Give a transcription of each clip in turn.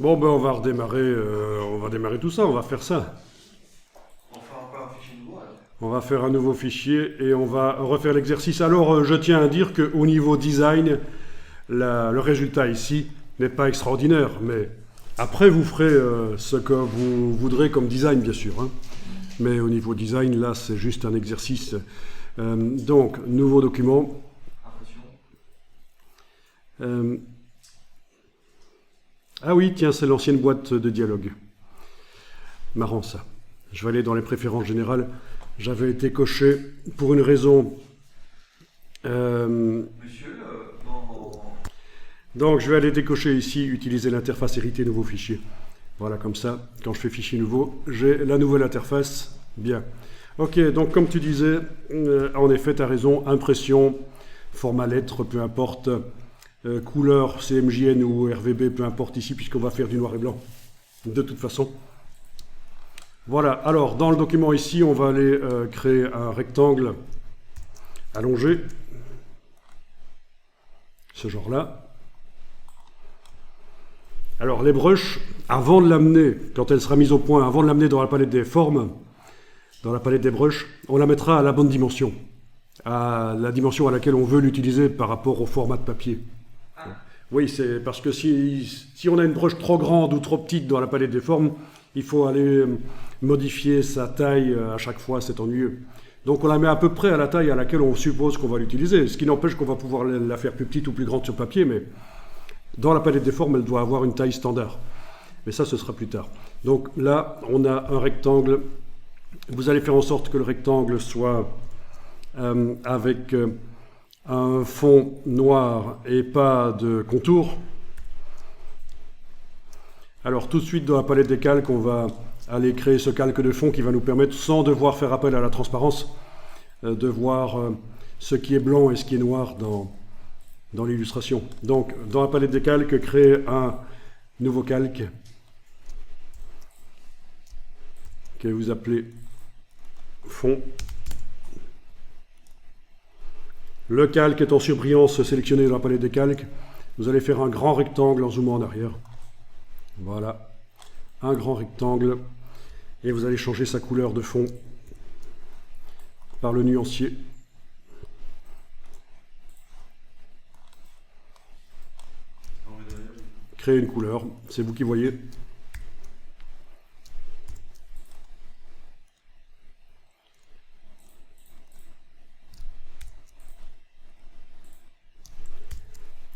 Bon, ben on va démarrer tout ça, on va faire ça. On fait encore un fichier nouveau alors. On va faire un nouveau fichier et on va refaire l'exercice. Alors, je tiens à dire qu'au niveau design, le résultat ici n'est pas extraordinaire, mais après vous ferez ce que vous voudrez comme design, bien sûr, hein. Mais au niveau design, là, c'est juste un exercice. Donc, nouveau document. Impression. Ah oui, tiens, c'est l'ancienne boîte de dialogue. Marrant ça. Je vais aller dans les préférences générales. J'avais été coché pour une raison. Monsieur, Donc je vais aller décocher ici, utiliser l'interface hérité nouveau fichier. Voilà, comme ça, quand je fais fichier nouveau, j'ai la nouvelle interface. Bien. Ok, donc comme tu disais, en effet, tu as raison, impression, format lettre, peu importe, couleur CMJN ou RVB, peu importe ici, puisqu'on va faire du noir et blanc, de toute façon. Voilà, alors dans le document ici, on va aller créer un rectangle allongé, ce genre-là. Alors les brushes, avant de l'amener, quand elle sera mise au point, avant de l'amener dans la palette des formes, dans la palette des brushes, on la mettra à la bonne dimension, à la dimension à laquelle on veut l'utiliser par rapport au format de papier. Ah. Oui, c'est parce que si on a une brush trop grande ou trop petite dans la palette des formes, il faut aller modifier sa taille à chaque fois, c'est ennuyeux. Donc on la met à peu près à la taille à laquelle on suppose qu'on va l'utiliser, ce qui n'empêche qu'on va pouvoir la faire plus petite ou plus grande sur papier, mais dans la palette des formes, elle doit avoir une taille standard. Mais ça, ce sera plus tard. Donc là, on a un rectangle. Vous allez faire en sorte que le rectangle soit avec un fond noir et pas de contour. Alors tout de suite, dans la palette des calques, on va aller créer ce calque de fond qui va nous permettre, sans devoir faire appel à la transparence, de voir ce qui est blanc et ce qui est noir dans l'illustration. Donc, dans la palette des calques, créer un nouveau calque que vous appelez fond. Le calque est en surbrillance sélectionné dans la palette des calques. Vous allez faire un grand rectangle en zoomant en arrière. Voilà, un grand rectangle. Et vous allez changer sa couleur de fond par le nuancier. Créer une couleur, c'est vous qui voyez.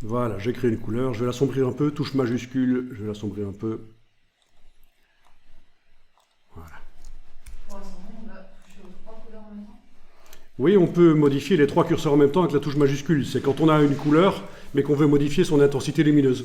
Voilà, j'ai créé une couleur, je vais l'assombrir un peu, touche majuscule, je vais l'assombrir un peu. Voilà. Pour l'instant, on a touché aux trois couleurs en même temps. Oui, on peut modifier les trois curseurs en même temps avec la touche majuscule. C'est quand on a une couleur, mais qu'on veut modifier son intensité lumineuse.